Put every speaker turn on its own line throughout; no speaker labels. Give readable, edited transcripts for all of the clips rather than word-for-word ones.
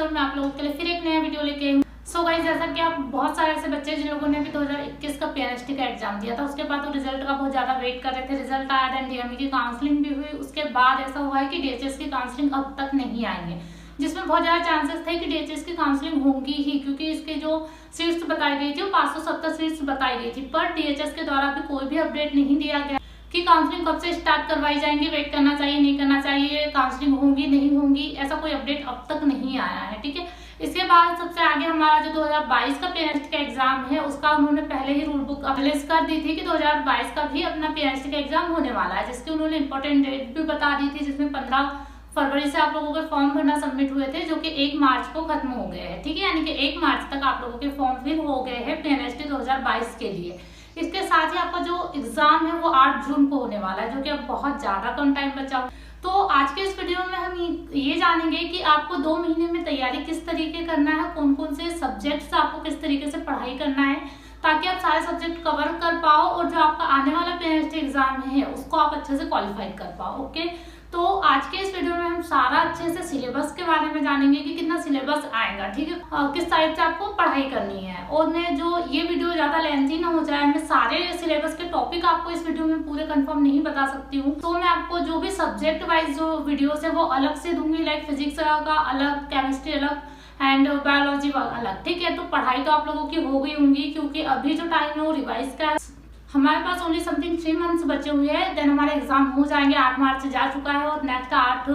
नमस्कार, मैं आप लोगों के लिए फिर एक नया वीडियो लेके आई हूँ। सो गाइस, जैसा कि आप बहुत सारे ऐसे बच्चे जिन लोगों ने भी 2021 का पीएनएसटी का एग्जाम दिया था, उसके बाद वो रिजल्ट का बहुत ज्यादा वेट कर रहे थे। रिजल्ट आया, देन डीएमई की काउंसलिंग भी हुई। उसके बाद ऐसा हुआ है कि डीएचएस की काउंसलिंग अब तक नहीं आएंगे, जिसमें बहुत ज्यादा चांसेस थे कि डीएचएस की काउंसलिंग होंगी ही, क्योंकि इसके जो सीट्स बताई गई थी वो 570 सीट्स बताई गई थी। पर डीएचएस के द्वारा भी कोई भी अपडेट नहीं दिया गया कि काउंसलिंग कब से स्टार्ट करवाई जाएंगी, वेट करना चाहिए नहीं करना चाहिए, काउंसलिंग होंगी नहीं होंगी, ऐसा कोई अपडेट अब तक नहीं आया है। ठीक है, इसके बाद सबसे आगे हमारा जो 2022 का पीएनएसटी का एग्जाम है, उसका उन्होंने पहले ही रूल बुक रिलीज कर दी थी कि 2022 का भी अपना पीएनएसटी का एग्जाम होने वाला है, जिसकी उन्होंने इंपॉर्टेंट डेट भी बता दी थी, जिसमें 15 फरवरी से आप लोगों के फॉर्म भरना सबमिट हुए थे, जो कि 1 मार्च को खत्म हो गए हैं। ठीक है, यानी कि 1 मार्च तक आप लोगों के फॉर्म फिल हो गए हैं पीएनएसटी 2022 के लिए। इसके साथ ही आपका जो एग्जाम है वो 8 जून को होने वाला है, जो कि अब बहुत ज्यादा कम टाइम बचा हुआ। तो आज के इस वीडियो में हम ये जानेंगे कि आपको 2 महीने में तैयारी किस तरीके करना है, कौन कौन से सब्जेक्ट्स आपको किस तरीके से पढ़ाई करना है, ताकि आप सारे सब्जेक्ट कवर कर पाओ और जो आपका आने वाला पीएनएसटी एग्जाम है उसको आप अच्छे से क्वालिफाई कर पाओ। ओके, तो आज के इस वीडियो में हम सारा अच्छे से सिलेबस के बारे में जानेंगे कि कितना सिलेबस आएगा। ठीक है, किस टाइप से आपको पढ़ाई करनी है। और मैं जो ये वीडियो ज्यादा लेंथी ना हो जाए, मैं सारे सिलेबस के टॉपिक आपको इस वीडियो में पूरे कंफर्म नहीं बता सकती हूँ, तो मैं आपको जो भी सब्जेक्ट वाइज जो वीडियोस है वो अलग से दूंगी, लाइक फिजिक्स का अलग, केमिस्ट्री अलग एंड बायोलॉजी अलग। ठीक है, तो पढ़ाई तो आप लोगों की हो गई होंगी, क्योंकि अभी जो टाइम है वो रिवाइज का है। हमारे पास ओनली समथिंग 3 मंथ्स बचे हुए हैं, देन हमारे एग्जाम हो जाएंगे। 8 मार्च से जा चुका है और नेक्स्ट 8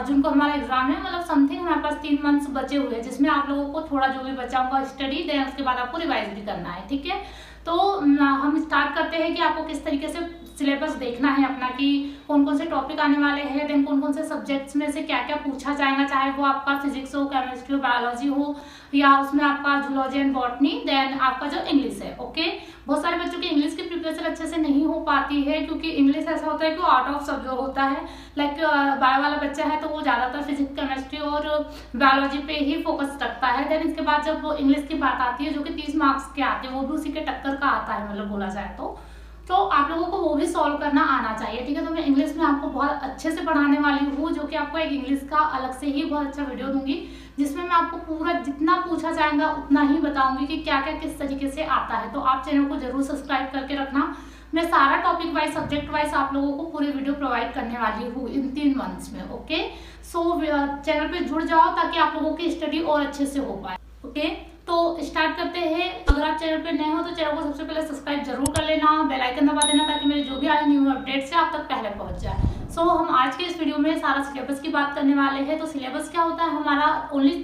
जून को हमारा एग्जाम है। मतलब समथिंग हमारे पास 3 मंथ्स बचे हुए हैं, जिसमें आप लोगों को थोड़ा जो भी बचा होगा स्टडी, देन उसके बाद आपको रिवाइज भी करना है। ठीक है, तो हम स्टार्ट करते हैं कि आपको किस तरीके से सिलेबस देखना है अपना, कि कौन कौन से टॉपिक आने वाले हैं, देन कौन कौन से सब्जेक्ट्स में से क्या क्या पूछा जाएगा, चाहे वो आपका फिजिक्स हो, केमिस्ट्री हो, बायोलॉजी हो, या उसमें आपका जूलॉजी एंड बॉटनी, देन आपका जो इंग्लिश है। ओके, बहुत सारे बच्चों की इंग्लिश की प्रिपरेशन अच्छे से नहीं हो पाती है, क्योंकि इंग्लिश ऐसा होता है कि वो आउट ऑफ सब्जेक्ट होता है। लाइक बायो वाला बच्चा है तो वो ज्यादातर फिजिक्स, केमिस्ट्री और बायोलॉजी पे ही फोकस रखता है। देन इसके बाद जब वो इंग्लिश की बात आती है, जो कि 30 मार्क्स के आते हैं, वो भी उसी के टक्कर का आता है, मतलब बोला जाए तो आप लोगों को वो भी सॉल्व करना आना चाहिए। ठीक है, तो मैं इंग्लिश में आपको बहुत अच्छे से पढ़ाने वाली हूँ, जो कि आपको एक इंग्लिश का अलग से ही बहुत अच्छा वीडियो दूंगी, जिसमें मैं आपको पूरा जितना पूछा जाएगा उतना ही बताऊंगी कि क्या क्या किस तरीके से आता है। तो आप चैनल को जरूर सब्सक्राइब करके रखना। मैं सारा टॉपिक वाइज, सब्जेक्ट वाइज आप लोगों को पूरे वीडियो प्रोवाइड करने वाली हूँ इन 3 मंथ्स में। ओके, सो चैनल पे जुड़ जाओ ताकि आप लोगों की स्टडी और अच्छे से हो पाए। ओके, तो स्टार्ट करते हैं। अगर आप चैनल पे नए हो तो चैनल को सबसे पहले सब्सक्राइब जरूर कर लेना, बेल आइकन दबा देना, ताकि मेरे जो भी आए न्यू अपडेट्स है आप तक पहले पहुंच जाए। सो हम आज के इस वीडियो में सारा सिलेबस की बात करने वाले हैं। तो सिलेबस क्या होता है हमारा, ओनली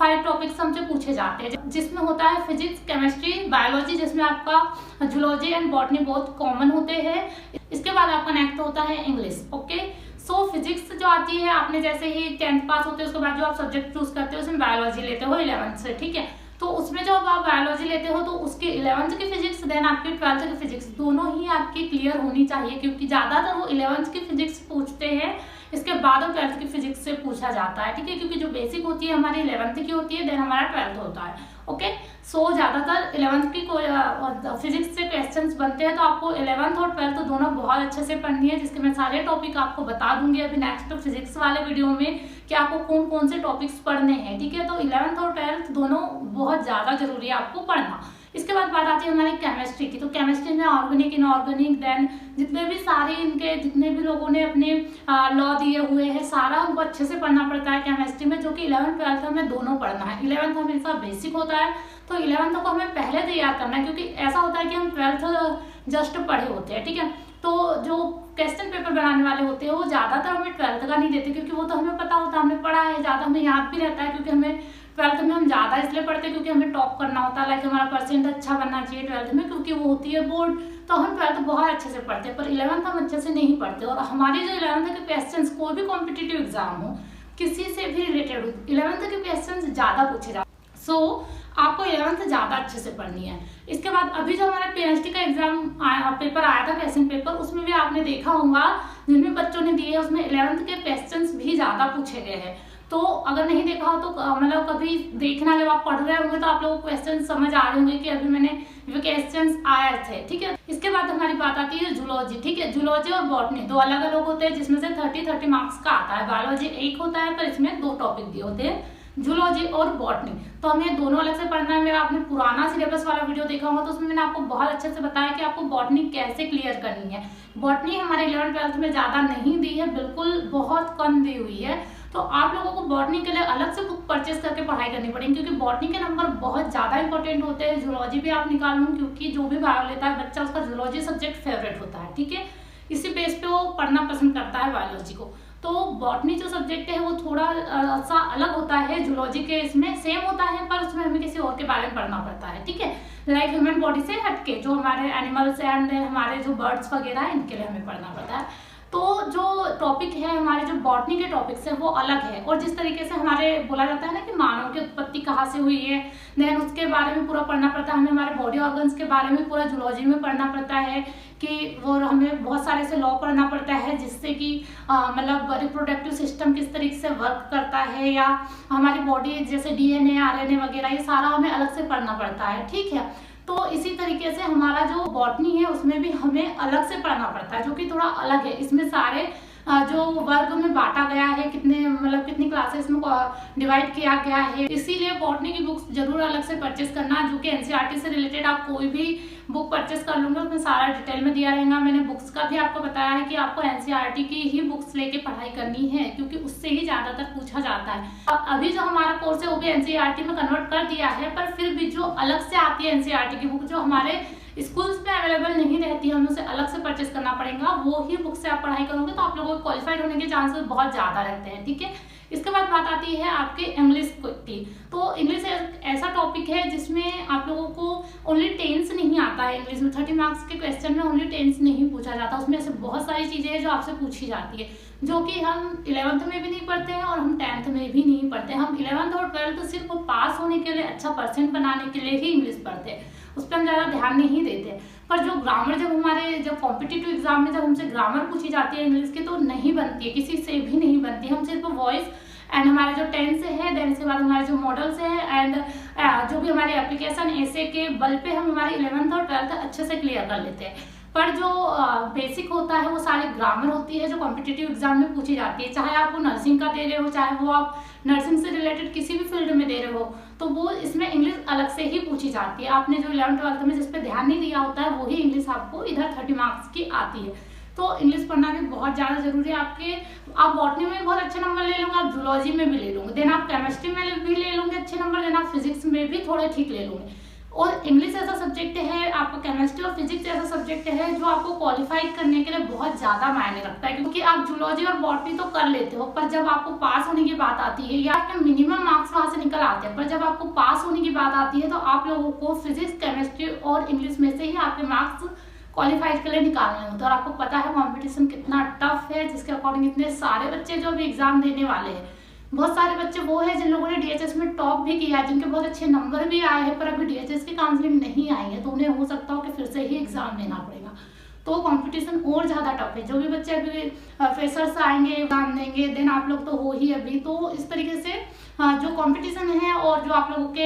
5 टॉपिक्स हमसे पूछे जाते हैं, जिसमें होता है फिजिक्स, केमिस्ट्री, बायोलॉजी, जिसमें आपका जूलॉजी एंड बॉटनी बहुत कॉमन होते हैं। इसके बाद आपका नेक्स्ट होता है इंग्लिश। ओके, सो फिजिक्स जो आती है, आपने जैसे ही 10th पास होते हो उसके बाद जो आप सब्जेक्ट चूज करते हो उसमें बायोलॉजी लेते हो 11th से। ठीक है, तो उसमें जब आप बायोलॉजी लेते हो तो उसकी 11th की फिजिक्स, देन आपकी 12th की फिजिक्स दोनों ही आपकी क्लियर होनी चाहिए, क्योंकि ज्यादातर वो 11th की फिजिक्स पूछते हैं, इसके बाद 12th की फिजिक्स से पूछा जाता है। ठीक है, क्योंकि जो बेसिक होती है हमारी 11th की होती है, देन हमारा 12th होता है। ओके, सो ज्यादातर 11th की फिजिक्स से क्वेश्चंस बनते हैं, तो आपको 11th और 12th दोनों बहुत अच्छे से पढ़नी है, जिसके मैं सारे टॉपिक आपको बता दूंगी अभी नेक्स्ट फिजिक्स वाले वीडियो में कि आपको कौन कौन से टॉपिक्स पढ़ने हैं। ठीक है, तो 11th और 12th दोनों बहुत ज्यादा जरूरी है आपको पढ़ना। इसके बाद बात आती है हमारी केमिस्ट्री की। तो केमिस्ट्री में ऑर्गेनिक, इनऑर्गेनिक, देन जितने भी सारे इनके जितने भी लोगों ने अपने लॉ दिए हुए हैं, सारा उनको अच्छे से पढ़ना पड़ता है केमिस्ट्री में, जो कि 11th 12th हमें दोनों पढ़ना है। 11th हमेशा बेसिक होता है, तो 11th को हमें पहले तैयार करना है, क्योंकि ऐसा होता है कि हम 12th जस्ट पढ़े होते हैं। ठीक है, तो जो क्वेश्चन पेपर बनाने वाले होते हैं वो ज्यादातर हमें 12th का नहीं देते, क्योंकि वो तो हमें पता होता है, हमने पढ़ा है, ज्यादा हमें याद भी रहता है, क्योंकि हमें 12th में हम ज्यादा इसलिए पढ़ते हैं क्योंकि हमें टॉप करना होता है, लाइक हमारा परसेंट अच्छा बनना चाहिए 12th में, क्योंकि वो होती है बोर्ड, तो हम 12th बहुत अच्छे से पढ़ते हैं। पर 11th हम अच्छे से नहीं पढ़ते, और हमारी जो 11th के क्वेश्चन, कोई भी कॉम्पिटिटिव एग्जाम हो, किसी से भी रिलेटेड हो, 11th के क्वेश्चन ज्यादा पूछे जाते हैं। सो आपको 11th ज्यादा अच्छे से पढ़नी है। इसके बाद अभी जो हमारा पीएनएसटी का एग्जाम पेपर आया था, क्वेश्चन पेपर, उसमें भी आपने देखा होगा जिनमें बच्चों ने दिए उसमें 11th के क्वेश्चंस भी ज्यादा पूछे गए हैं। तो अगर नहीं देखा हो तो मतलब कभी देखना, जब आप पढ़ रहे होंगे तो आप लोगों को क्वेश्चन समझ आ रहे होंगे कि अभी मैंने ये क्वेश्चंस आए थे। ठीक है, इसके बाद हमारी बात आती है जूलॉजी। ठीक है, जूलॉजी और बॉटनी 2 अलग अलग होते हैं, जिसमें से 30 मार्क्स का आता है। बायोलॉजी 1 होता है, पर इसमें 2 टॉपिक दिए होते हैं, जूलॉजी और बॉटनी। तो हमें दोनों अलग से पढ़ना है। मेरा आपने पुराना सिलेबस वाला वीडियो देखा होगा तो उसमें मैंने आपको बहुत अच्छे से बताया कि आपको बॉटनी कैसे क्लियर करनी है। बॉटनी हमारे 11th-12th में ज्यादा नहीं दी है, बिल्कुल बहुत कम दी हुई है। तो आप लोगों को बॉटनी के लिए अलग से बुक परचेस करके पढ़ाई करनी पड़ेगी, क्योंकि बॉटनी के नंबर बहुत ज्यादा इंपॉर्टेंट होते हैं। जूलॉजी भी आप निकाल लो, क्योंकि जो भी बायो लेता है बच्चा उसका जूलॉजी सब्जेक्ट फेवरेट होता है, ठीक है। इसी बेस पे वो पढ़ना पसंद करता है बायोलॉजी को। तो बॉटनी जो सब्जेक्ट है वो थोड़ा सा अलग होता है जूलॉजी के, इसमें सेम होता है पर उसमें हमें किसी और के बारे में पढ़ना पड़ता है, ठीक है। लाइक ह्यूमन बॉडी से हटके जो हमारे एनिमल्स एंड हमारे जो बर्ड्स वगैरह है इनके लिए हमें पढ़ना पड़ता है। तो जो टॉपिक है हमारे जो बॉटनी के टॉपिक्स है वो अलग है। और जिस तरीके से हमारे बोला जाता है ना कि मानव की उत्पत्ति कहाँ से हुई है, देन उसके बारे में पूरा पढ़ना पड़ता है हमें, हमारे बॉडी ऑर्गन्स के बारे में पूरा जूलॉजी में पढ़ना पड़ता है कि वो हमें बहुत सारे से लॉ पढ़ना पड़ता है जिससे कि मतलब रिप्रोडक्टिव सिस्टम किस तरीके से वर्क करता है, या हमारी बॉडी जैसे DNA RNA वगैरह ये सारा हमें अलग से पढ़ना पड़ता है, ठीक है। तो इसी तरीके से हमारा जो बॉटनी है उसमें भी हमें अलग से पढ़ना पड़ता है, जो कि थोड़ा अलग है। इसमें सारे जो वर्ग में बांटा गया है, कितने मतलब कितनी क्लासेस में डिवाइड किया गया है, इसीलिए बॉटनी की बुक्स जरूर अलग से परचेस करना। जो कि NCERT से रिलेटेड आप कोई भी बुक परचेस कर लूंगे उसमें सारा डिटेल में दिया रहेगा। मैंने बुक्स का भी आपको बताया है कि आपको NCERT की ही बुक्स लेके पढ़ाई करनी है, क्योंकि उससे ही ज्यादातर पूछा जाता है। अभी जो हमारा कोर्स है वो भी NCERT में कन्वर्ट कर दिया है, पर फिर भी जो अलग से आती है NCERT की बुक जो हमारे स्कूल्स में अवेलेबल नहीं रहती है, हमें उसे अलग से परचेस करना पड़ेगा। वो ही बुक से आप पढ़ाई करोगे तो आप लोगों को क्वालिफाइड होने के चांसेस बहुत ज्यादा रहते हैं, ठीक है। इसके बाद बात आती है आपके इंग्लिश की। तो इंग्लिश ऐसा टॉपिक है जिसमें आप लोगों को ओनली टेंस नहीं आता है। इंग्लिश में 30 मार्क्स के क्वेश्चन में ओनली टेंस नहीं पूछा जाता, उसमें ऐसे बहुत सारी चीजें हैं जो आपसे पूछी जाती है, जो कि हम 11th में भी नहीं पढ़ते हैं और हम 10th में भी नहीं पढ़ते हैं। हम 11th और 12th सिर्फ पास होने के लिए, अच्छा परसेंट बनाने के लिए ही इंग्लिश पढ़ते हैं, उस पर हम ज़्यादा ध्यान नहीं देते। पर जो ग्रामर जब कॉम्पिटिटिव एग्जाम में जब हमसे ग्रामर पूछी जाती है इंग्लिश की तो नहीं बनती है, किसी से भी नहीं बनती है। हम सिर्फ वॉइस एंड हमारे जो टेंस है, देन इसके बाद हमारे जो मॉडल्स है एंड जो भी हमारे एप्लीकेशन ऐसे के बल पे हम हमारे 11th और 12th अच्छे से क्लियर कर लेते हैं। पर जो बेसिक होता है वो सारी ग्रामर होती है जो कॉम्पिटिटिव एग्जाम में पूछी जाती है। चाहे आप वो नर्सिंग का दे रहे हो, चाहे वो आप नर्सिंग से रिलेटेड किसी भी फील्ड में दे रहे हो, तो वो इसमें इंग्लिश अलग से ही पूछी जाती है। आपने जो 11th-12th में जिस पे ध्यान नहीं दिया होता है वही इंग्लिश आपको इधर 30 मार्क्स की आती है। तो इंग्लिश पढ़ना भी बहुत ज़्यादा जरूरी है आपके। आप बॉटनी में बहुत अच्छे नंबर ले लोगे, आप जूलॉजी में भी ले लोगे, देन आप केमिस्ट्री में भी ले लोगे अच्छे नंबर, देन आप फिजिक्स में भी थोड़े ठीक ले लोगे। और इंग्लिश ऐसा सब्जेक्ट है, आपका केमिस्ट्री और फिजिक्स ऐसा सब्जेक्ट है जो आपको क्वालिफाई करने के लिए बहुत ज्यादा मायने रखता है, क्योंकि आप जूलॉजी और बॉटनी तो कर लेते हो, पर जब आपको पास होने की बात आती है या आपके मिनिमम मार्क्स वहां से निकल आते हैं, पर जब आपको पास होने की बात आती है तो आप लोगों को फिजिक्स, केमिस्ट्री और इंग्लिश में से ही आपके मार्क्स क्वालिफाइड के लिए निकालने होते हैं। और आपको पता है कंपटीशन कितना टफ है, जिसके अकॉर्डिंग इतने सारे बच्चे जो भी एग्जाम देने वाले हैं, बहुत सारे बच्चे वो है जिन लोगों ने DHS में टॉप भी किया है, जिनके बहुत अच्छे नंबर भी आए हैं, पर अभी DHS की काउंसलिंग नहीं आई है, तो उन्हें हो सकता हो कि फिर से ही एग्जाम देना पड़ेगा। तो कंपटीशन और ज़्यादा टफ है। जो भी बच्चे अभी फ्रेशर्स आएंगे, एग्जाम देंगे, देन आप लोग तो हो ही अभी, तो इस तरीके से जो कंपटीशन है और जो आप लोगों के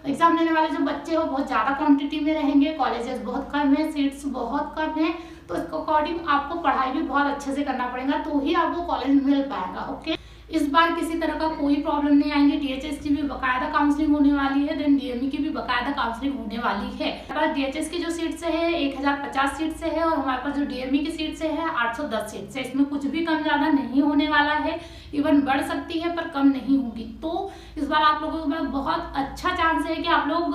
एग्जाम देने वाले जो बच्चे हो बहुत ज़्यादा क्वान्टिटी में रहेंगे, कॉलेजेस बहुत कम है, सीट्स बहुत कम है, तो इसके अकॉर्डिंग आपको पढ़ाई भी बहुत अच्छे से करना पड़ेगा, तो ही आपको कॉलेज मिल पाएगा। ओके, इस बार किसी तरह का कोई प्रॉब्लम नहीं आएंगे। DHS की भी बकायदा काउंसलिंग होने वाली है, देन DME की भी बकायदा काउंसलिंग होने वाली है। हमारे पास DHS की जो सीट से है 1050 सीट से है, और हमारे पास जो DME की सीट से है 810 सीट से। इसमें कुछ भी कम ज्यादा नहीं होने वाला है, इवन बढ़ सकती है पर कम नहीं होगी। तो इस बार आप लोगों के पास बहुत अच्छा चांस है कि आप लोग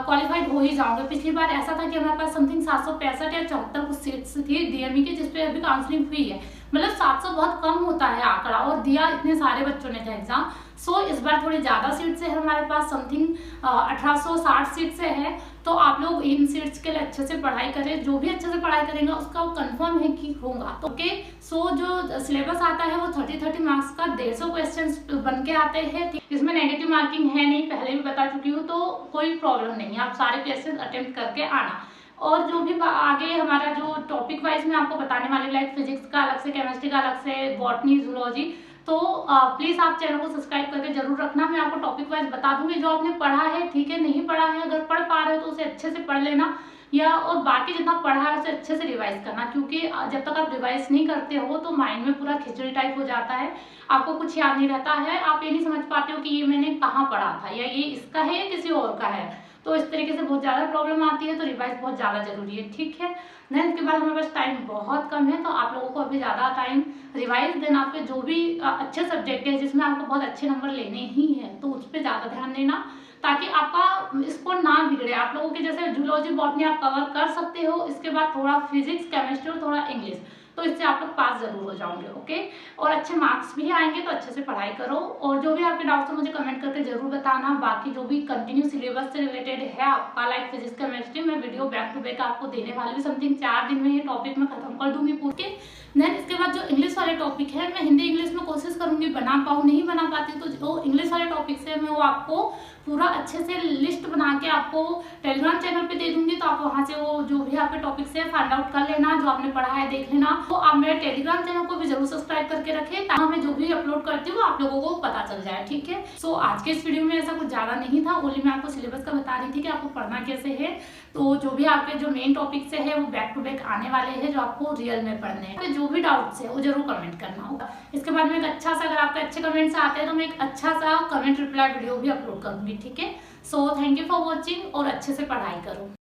क्वालिफाइड हो ही जाओगे। पिछली बार ऐसा था कि हमारे पास समथिंग 765 या 74 कुछ सीट्स थी DME की, जिसपे अभी काउंसलिंग हुई है। मतलब 700 बहुत कम होता है आंकड़ा, और दिया इतने सारे बच्चों ने था एग्जाम। सो इस बार थोड़ी ज्यादा सीट से है, हमारे पास समथिंग 1860 सीट से है। तो आप लोग इन सीट्स के लिए अच्छे से पढ़ाई करें, जो भी अच्छे से पढ़ाई करेंगे उसका वो कंफर्म है कि होगा। तो ओके, सो जो सिलेबस आता है वो 30 मार्क्स का 150 क्वेश्चन बन के आते हैं। इसमें नेगेटिव मार्किंग है नहीं, पहले भी बता चुकी हूँ, तो कोई प्रॉब्लम नहीं है, आप सारे क्वेश्चन अटेम्प्ट करके आना। और जो भी आगे हमारा जो टॉपिक वाइज मैं आपको बताने वाली, लाइक फिजिक्स का अलग से, केमिस्ट्री का अलग से, बॉटनी, जूलॉजी, तो प्लीज आप चैनल को सब्सक्राइब करके जरूर रखना। मैं आपको टॉपिक वाइज बता दूंगी, जो आपने पढ़ा है ठीक है, नहीं पढ़ा है अगर पढ़ पा रहे हो तो उसे अच्छे से पढ़ लेना, या और बाकी जितना पढ़ा है उसे अच्छे से रिवाइज करना, क्योंकि जब तक आप रिवाइज नहीं करते हो तो माइंड में पूरा खिचड़ी टाइप हो जाता है, आपको कुछ याद नहीं रहता है, आप ये नहीं समझ पाते हो कि ये मैंने कहाँ पढ़ा था, या ये इसका है या किसी और का है। तो इस तरीके से बहुत ज़्यादा प्रॉब्लम आती है, तो रिवाइज बहुत ज़्यादा जरूरी है, ठीक है। देन इसके बाद हमारे पास टाइम बहुत कम है, तो आप लोगों को अभी ज़्यादा टाइम रिवाइज, देन आपके जो भी अच्छे सब्जेक्ट है जिसमें आपको बहुत अच्छे नंबर लेने ही हैं तो उस पर ज़्यादा ध्यान देना, ताकि आपका स्कोर ना बिगड़े। आप लोगों के जैसे जूलॉजी बॉटनी आप कवर कर सकते हो, इसके बाद थोड़ा फिजिक्स केमिस्ट्री और थोड़ा इंग्लिश, तो इससे आप लोग पास जरूर हो जाओगे, ओके। और अच्छे मार्क्स भी आएंगे, तो अच्छे से पढ़ाई करो। और जो भी आपके डाउट्स हो मुझे कमेंट करके जरूर बताना। बाकी जो भी कंटिन्यू सिलेबस से रिलेटेड है आपका, लाइक फिजिक्स केमिस्ट्री, मैं वीडियो बैक टू बैक आपको देने वाली हूँ। समथिंग 4 दिन में ये टॉपिक मैं खत्म कर दूंगी पूरे। देन इसके बाद जो इंग्लिश वाले टॉपिक है, मैं हिंदी इंग्लिश में कोशिश करूंगी बना पाऊँ, नहीं बना पाती तो जो इंग्लिश वाले टॉपिक है मैं वो आपको पूरा अच्छे से लिस्ट बना के आपको टेलीग्राम चैनल पे दे दूंगी, तो आप वहां से वो जो भी आपके टॉपिक्स है फाइंड आउट कर लेना, जो आपने पढ़ा है देख लेना। तो आप मेरे टेलीग्राम चैनल को भी जरूर सब्सक्राइब करके रखें, ताकि मैं जो भी अपलोड करती हूँ आप लोगों को पता चल जाए, ठीक है। सो आज के इस वीडियो में ऐसा कुछ ज्यादा नहीं था, ओनली मैं आपको सिलेबस का बता रही थी कि आपको पढ़ना कैसे है। तो जो भी आपके जो मेन टॉपिक्स है वो बैक टू बैक आने वाले हैं, जो आपको रियल में पढ़ने हैं। जो भी डाउट्स है वो जरूर कमेंट करना होगा। इसके बाद में एक अच्छा सा, अगर आपके अच्छे कमेंट्स आते हैं तो मैं एक अच्छा सा कमेंट रिप्लाई वीडियो भी अपलोड करूंगी, ठीक है। So thank you for watching, और अच्छे से पढ़ाई करो।